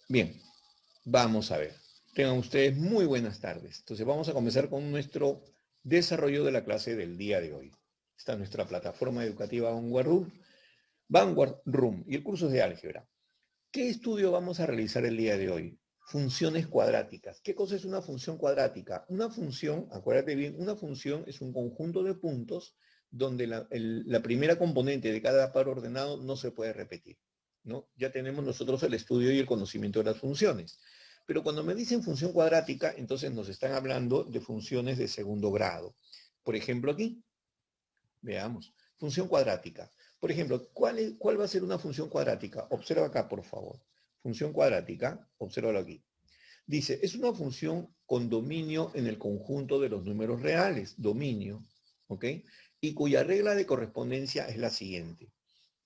Bien, vamos a ver. Tengan ustedes muy buenas tardes. Entonces vamos a comenzar con nuestro desarrollo de la clase del día de hoy. Esta es nuestra plataforma educativa Vanguard Room y el curso es de álgebra. ¿Qué estudio vamos a realizar el día de hoy? Funciones cuadráticas. ¿Qué cosa es una función cuadrática? Una función, acuérdate bien, una función es un conjunto de puntos donde la primera componente de cada par ordenado no se puede repetir, ¿no? Ya tenemos nosotros el estudio y el conocimiento de las funciones. Pero cuando me dicen función cuadrática, entonces nos están hablando de funciones de segundo grado. Por ejemplo, aquí, veamos, función cuadrática. Por ejemplo, ¿cuál va a ser una función cuadrática? Observa acá, por favor. Función cuadrática, obsérvalo aquí. Dice, es una función con dominio en el conjunto de los números reales, dominio, ¿ok? Y cuya regla de correspondencia es la siguiente.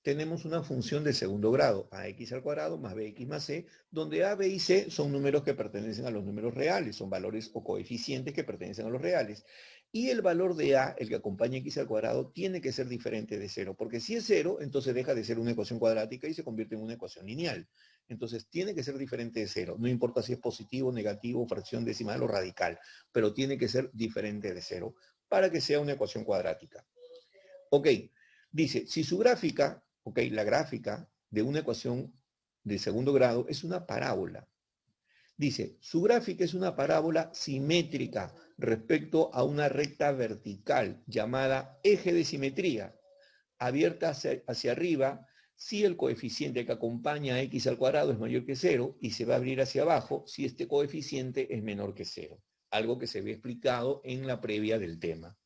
Tenemos una función de segundo grado, ax al cuadrado más bx más c, donde a, b y c son números que pertenecen a los números reales, son valores o coeficientes que pertenecen a los reales. Y el valor de a, el que acompaña x al cuadrado, tiene que ser diferente de 0, porque si es 0, entonces deja de ser una ecuación cuadrática y se convierte en una ecuación lineal. Entonces tiene que ser diferente de 0, no importa si es positivo, negativo, fracción decimal o radical, pero tiene que ser diferente de 0 para que sea una ecuación cuadrática. Ok, dice, si su gráfica, ok, la gráfica de una ecuación de segundo grado es una parábola. Dice, su gráfica es una parábola simétrica respecto a una recta vertical llamada eje de simetría, abierta hacia arriba si el coeficiente que acompaña a x al cuadrado es mayor que 0 y se va a abrir hacia abajo si este coeficiente es menor que 0. Algo que se ve explicado en la previa del tema.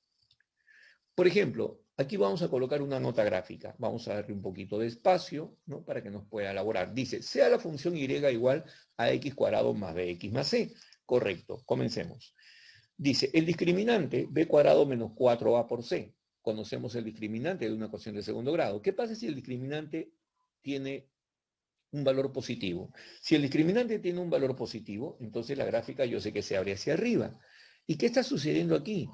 Por ejemplo, aquí vamos a colocar una nota gráfica. Vamos a darle un poquito de espacio, ¿no? Para que nos pueda elaborar. Dice, sea la función y igual a x cuadrado más bx más c. Correcto, comencemos. Dice, el discriminante b cuadrado menos 4a por c. Conocemos el discriminante de una ecuación de segundo grado. ¿Qué pasa si el discriminante tiene un valor positivo? Si el discriminante tiene un valor positivo, entonces la gráfica yo sé que se abre hacia arriba. ¿Y qué está sucediendo aquí?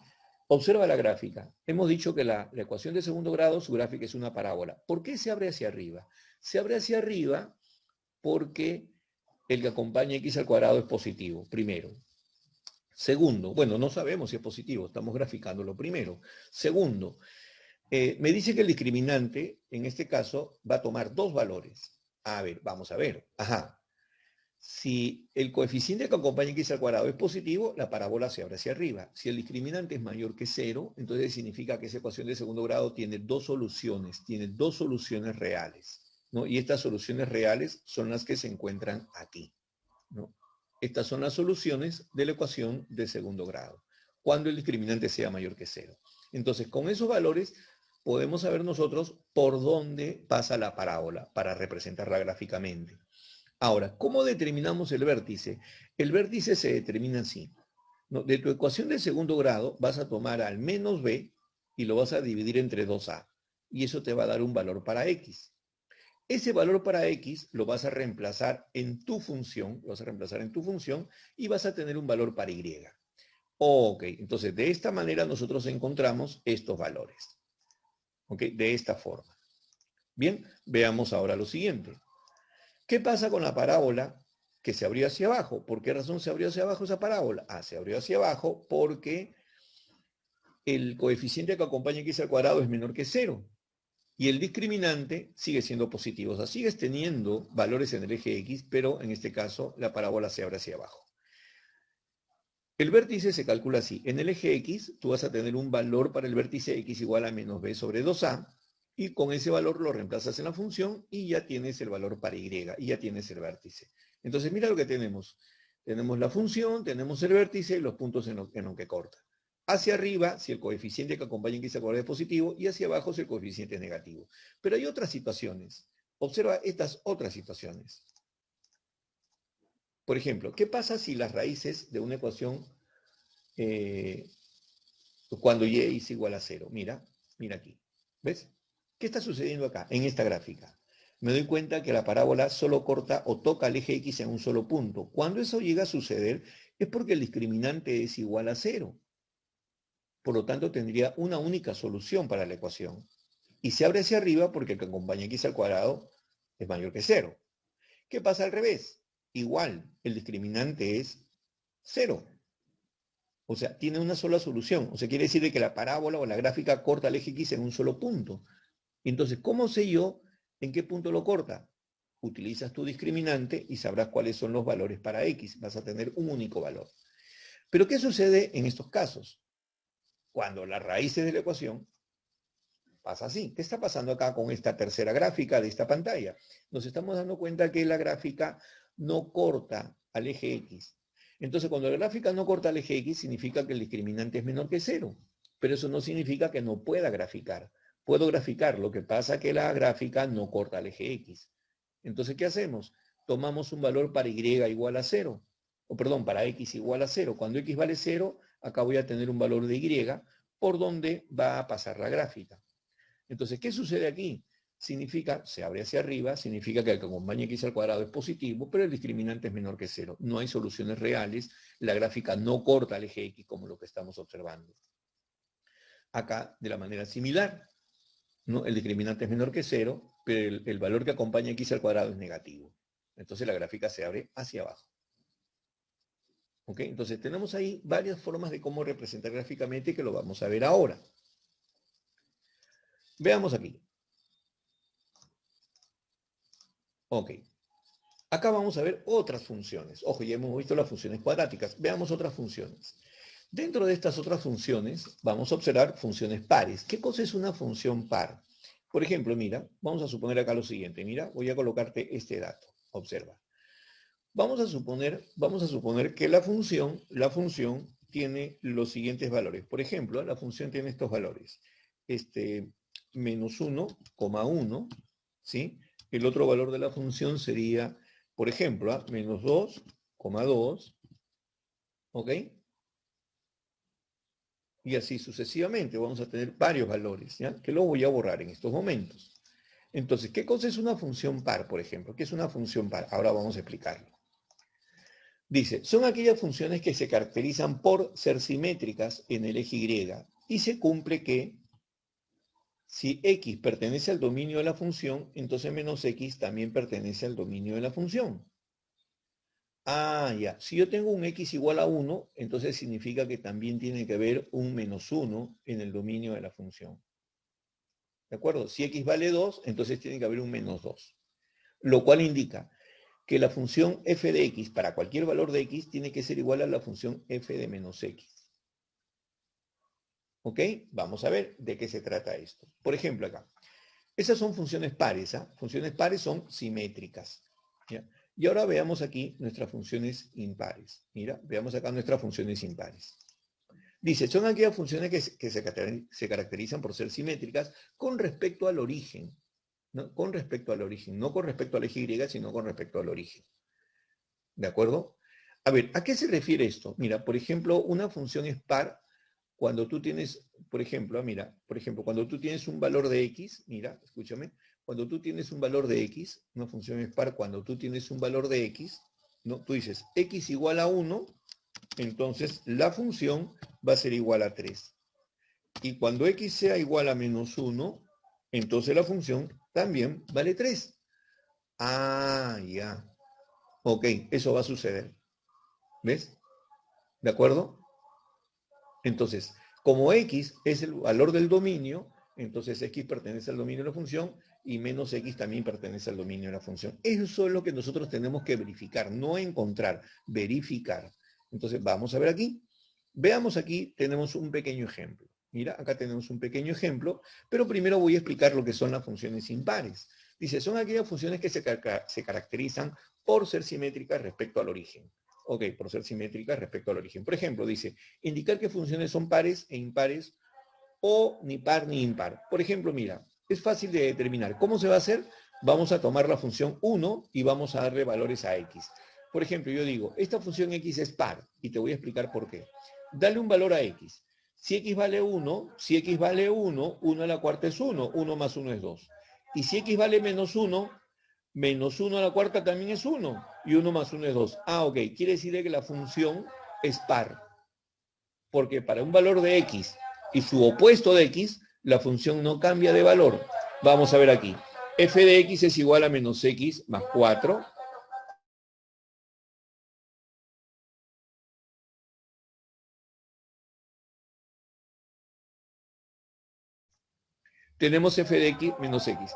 Observa la gráfica. Hemos dicho que la ecuación de segundo grado, su gráfica es una parábola. ¿Por qué se abre hacia arriba? Se abre hacia arriba porque el que acompaña x al cuadrado es positivo, primero. Segundo, bueno, no sabemos si es positivo, estamos graficándolo primero. Segundo, me dice que el discriminante, en este caso, va a tomar dos valores. A ver, vamos a ver. Ajá. Si el coeficiente que acompaña x al cuadrado es positivo, la parábola se abre hacia arriba. Si el discriminante es mayor que 0, entonces significa que esa ecuación de segundo grado tiene dos soluciones reales, ¿no? Y estas soluciones reales son las que se encuentran aquí, ¿no? Estas son las soluciones de la ecuación de segundo grado, cuando el discriminante sea mayor que 0. Entonces, con esos valores podemos saber nosotros por dónde pasa la parábola para representarla gráficamente. Ahora, ¿cómo determinamos el vértice? El vértice se determina así, ¿no? De tu ecuación de segundo grado vas a tomar al menos b y lo vas a dividir entre 2a. Y eso te va a dar un valor para x. Ese valor para x lo vas a reemplazar en tu función, y vas a tener un valor para y. Ok, entonces de esta manera nosotros encontramos estos valores. Ok, de esta forma. Bien, veamos ahora lo siguiente. ¿Qué pasa con la parábola que se abrió hacia abajo? ¿Por qué razón se abrió hacia abajo esa parábola? Se abrió hacia abajo porque el coeficiente que acompaña x al cuadrado es menor que 0. Y el discriminante sigue siendo positivo. O sea, sigues teniendo valores en el eje X, pero en este caso la parábola se abre hacia abajo. El vértice se calcula así. En el eje X tú vas a tener un valor para el vértice X igual a menos b sobre 2a. Y con ese valor lo reemplazas en la función y ya tienes el valor para y, y ya tienes el vértice. Entonces mira lo que tenemos. Tenemos la función, tenemos el vértice y los puntos en lo que corta. Hacia arriba, si el coeficiente que acompaña x al cuadrado es positivo, y hacia abajo si el coeficiente es negativo. Pero hay otras situaciones. Observa estas otras situaciones. Por ejemplo, ¿qué pasa si las raíces de una ecuación cuando y es igual a 0? Mira, mira aquí. ¿Ves? ¿Qué está sucediendo acá, en esta gráfica? Me doy cuenta que la parábola solo corta o toca el eje X en un solo punto. Cuando eso llega a suceder, es porque el discriminante es igual a 0. Por lo tanto, tendría una única solución para la ecuación. Y se abre hacia arriba porque el que acompaña x al cuadrado es mayor que 0. ¿Qué pasa al revés? igual, el discriminante es 0. O sea, tiene una sola solución. O sea, quiere decir que la parábola o la gráfica corta el eje X en un solo punto. Entonces, ¿cómo sé yo en qué punto lo corta? Utilizas tu discriminante y sabrás cuáles son los valores para X. Vas a tener un único valor. Pero ¿qué sucede en estos casos? Cuando las raíces de la ecuación pasa así. ¿Qué está pasando acá con esta tercera gráfica de esta pantalla? Nos estamos dando cuenta que la gráfica no corta al eje X. Entonces, cuando la gráfica no corta al eje X, significa que el discriminante es menor que 0. Pero eso no significa que no pueda graficar. Puedo graficar, lo que pasa es que la gráfica no corta al eje X. Entonces, ¿qué hacemos? Tomamos un valor para Y igual a 0. O perdón, para X igual a 0. Cuando X vale 0, acá voy a tener un valor de Y por donde va a pasar la gráfica. Entonces, ¿qué sucede aquí? Significa, se abre hacia arriba, significa que el que acompaña X al cuadrado es positivo, pero el discriminante es menor que 0. No hay soluciones reales, la gráfica no corta el eje X como lo que estamos observando. Acá, de la manera similar, ¿no? El discriminante es menor que 0, pero el valor que acompaña X al cuadrado es negativo. Entonces la gráfica se abre hacia abajo. ¿Ok? Entonces tenemos ahí varias formas de cómo representar gráficamente que lo vamos a ver ahora. Veamos aquí. Ok. Acá vamos a ver otras funciones. Ojo, ya hemos visto las funciones cuadráticas. Veamos otras funciones. Dentro de estas otras funciones, vamos a observar funciones pares. ¿Qué cosa es una función par? Por ejemplo, mira, vamos a suponer acá lo siguiente. Mira, voy a colocarte este dato. Observa. Vamos a suponer que la función tiene los siguientes valores. Por ejemplo, la función tiene estos valores. Menos 1,1, ¿sí? El otro valor de la función sería, por ejemplo, menos 2,2, ¿ok? Y así sucesivamente. Vamos a tener varios valores, ¿ya? Que lo voy a borrar en estos momentos. Entonces, ¿qué cosa es una función par, por ejemplo? ¿Qué es una función par? Ahora vamos a explicarlo. Dice, son aquellas funciones que se caracterizan por ser simétricas en el eje Y y se cumple que si X pertenece al dominio de la función, entonces menos X también pertenece al dominio de la función. Ah, ya. Si yo tengo un X igual a 1, entonces significa que también tiene que haber un menos 1 en el dominio de la función. ¿De acuerdo? Si X vale 2, entonces tiene que haber un menos 2. Lo cual indica que la función f de x para cualquier valor de x tiene que ser igual a la función f de menos x. ¿Ok? Vamos a ver de qué se trata esto. Por ejemplo, acá. Esas son funciones pares. ¿Ah? Funciones pares son simétricas. ¿Ya? Y ahora veamos aquí nuestras funciones impares. Mira, veamos acá nuestras funciones impares. Dice, son aquellas funciones que se caracterizan por ser simétricas con respecto al origen. ¿No? Con respecto al origen. No con respecto al eje Y, sino con respecto al origen. ¿De acuerdo? A ver, ¿a qué se refiere esto? Mira, por ejemplo, una función es par cuando tú tienes, por ejemplo, cuando tú tienes un valor de x, mira, escúchame, cuando tú tienes un valor de x, una función es par cuando tú tienes un valor de x, ¿no? Tú dices x igual a 1, entonces la función va a ser igual a 3. Y cuando x sea igual a menos 1, entonces la función también vale 3. Ah, ya. Ok, eso va a suceder. ¿Ves? ¿De acuerdo? Entonces, como x es el valor del dominio, entonces x pertenece al dominio de la función y menos x también pertenece al dominio de la función. Eso es lo que nosotros tenemos que verificar, no encontrar, verificar. Entonces, vamos a ver aquí. Veamos aquí, tenemos un pequeño ejemplo. Mira, acá tenemos un pequeño ejemplo, pero primero voy a explicar lo que son las funciones impares. Dice, son aquellas funciones que se caracterizan por ser simétricas respecto al origen. Ok, por ser simétricas respecto al origen. Por ejemplo, dice, indicar que funciones son pares e impares o ni par ni impar. Por ejemplo, mira, es fácil de determinar. ¿Cómo se va a hacer? Vamos a tomar la función 1 y vamos a darle valores a x. Por ejemplo, yo digo, esta función x es par y te voy a explicar por qué. Dale un valor a x. Si x vale 1, 1 a la cuarta es 1, 1 más 1 es 2. Y si x vale menos 1, menos 1 a la cuarta también es 1. Y 1 más 1 es 2. Ah, ok. Quiere decir que la función es par. Porque para un valor de x y su opuesto de x, la función no cambia de valor. Vamos a ver aquí. F de x es igual a menos x más 4 tenemos f de x menos x.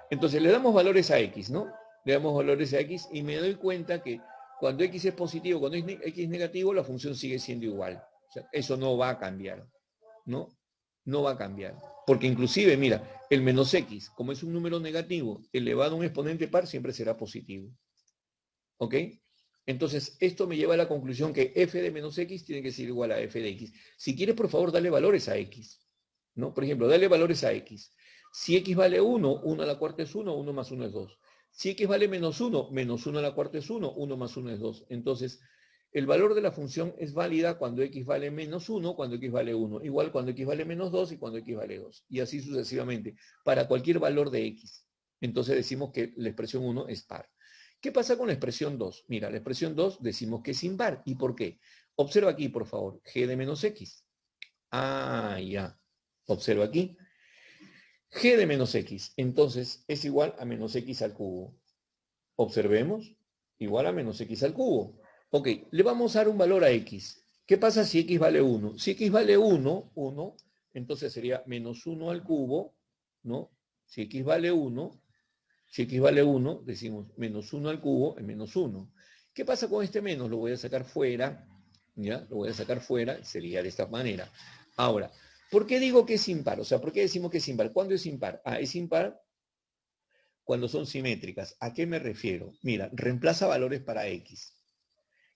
Entonces le damos valores a x, ¿no? Le damos valores a x y me doy cuenta que cuando x es positivo, cuando x es negativo, la función sigue siendo igual. O sea, eso no va a cambiar, ¿no? No va a cambiar. Porque inclusive, mira, el menos x, como es un número negativo elevado a un exponente par, siempre será positivo. ¿Ok? Entonces, esto me lleva a la conclusión que f de menos x tiene que ser igual a f de x. Si quieres, por favor, dale valores a x, ¿no? Por ejemplo, dale valores a x. Si x vale 1, 1 a la cuarta es 1, 1 más 1 es 2. Si x vale menos 1, menos 1 a la cuarta es 1, 1 más 1 es 2. Entonces, el valor de la función es válida cuando x vale menos 1, cuando x vale 1. Igual cuando x vale menos 2 y cuando x vale 2. Y así sucesivamente, para cualquier valor de x. Entonces decimos que la expresión 1 es par. ¿Qué pasa con la expresión 2? Mira, la expresión 2 decimos que es impar. ¿Y por qué? Observa aquí, por favor, g de menos x. Ah, ya. Observa aquí. G de menos x, entonces, es igual a menos x al cubo. Observemos, igual a menos x al cubo. Ok, le vamos a dar un valor a x. ¿Qué pasa si x vale 1? Si x vale 1, entonces sería menos 1 al cubo, ¿no? Si x vale 1, decimos menos 1 al cubo es menos 1. ¿Qué pasa con este menos? Lo voy a sacar fuera, ¿ya? Lo voy a sacar fuera, sería de esta manera. Ahora, ¿por qué digo que es impar? O sea, ¿por qué decimos que es impar? ¿Cuándo es impar? Ah, es impar cuando son simétricas. ¿A qué me refiero? Mira, reemplaza valores para x.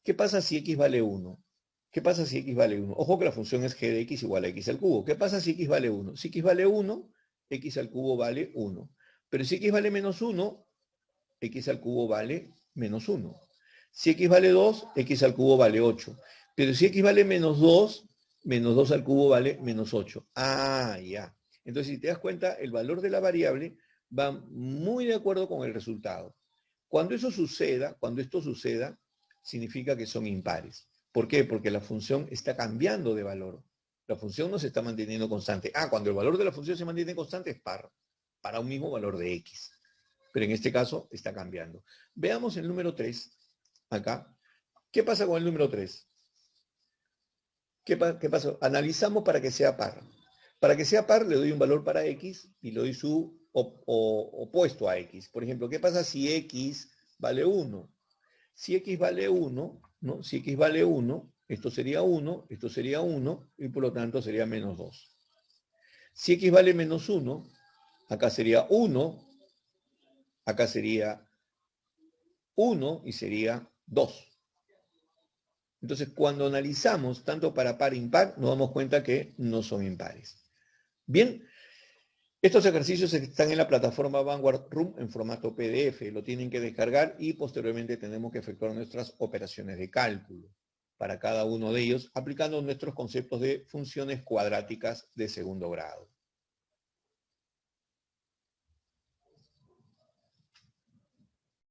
¿Qué pasa si x vale 1? ¿Qué pasa si x vale 1? Ojo que la función es g de x igual a x al cubo. ¿Qué pasa si x vale 1? Si x vale 1, x al cubo vale 1. Pero si x vale menos 1, x al cubo vale menos 1. Si x vale 2, x al cubo vale 8. Pero si x vale menos 2 al cubo vale menos 8. Ah, ya. Entonces, si te das cuenta, el valor de la variable va muy de acuerdo con el resultado. Cuando esto suceda, significa que son impares. ¿Por qué? Porque la función está cambiando de valor. La función no se está manteniendo constante. Ah, cuando el valor de la función se mantiene constante es par, para un mismo valor de x. Pero en este caso está cambiando. Veamos el número 3, acá. ¿Qué pasa con el número 3? ¿Qué pasa? Analizamos para que sea par. Para que sea par le doy un valor para x y le doy su opuesto a x. Por ejemplo, ¿qué pasa si x vale 1? Si x vale 1, ¿no? Si x vale 1, esto sería 1 y por lo tanto sería menos 2. Si x vale menos 1, acá sería 1, acá sería 1 y sería 2. Entonces, cuando analizamos tanto para par e impar, nos damos cuenta que no son impares. Bien, estos ejercicios están en la plataforma Vanguard Room en formato PDF. Lo tienen que descargar y posteriormente tenemos que efectuar nuestras operaciones de cálculo para cada uno de ellos, aplicando nuestros conceptos de funciones cuadráticas de segundo grado.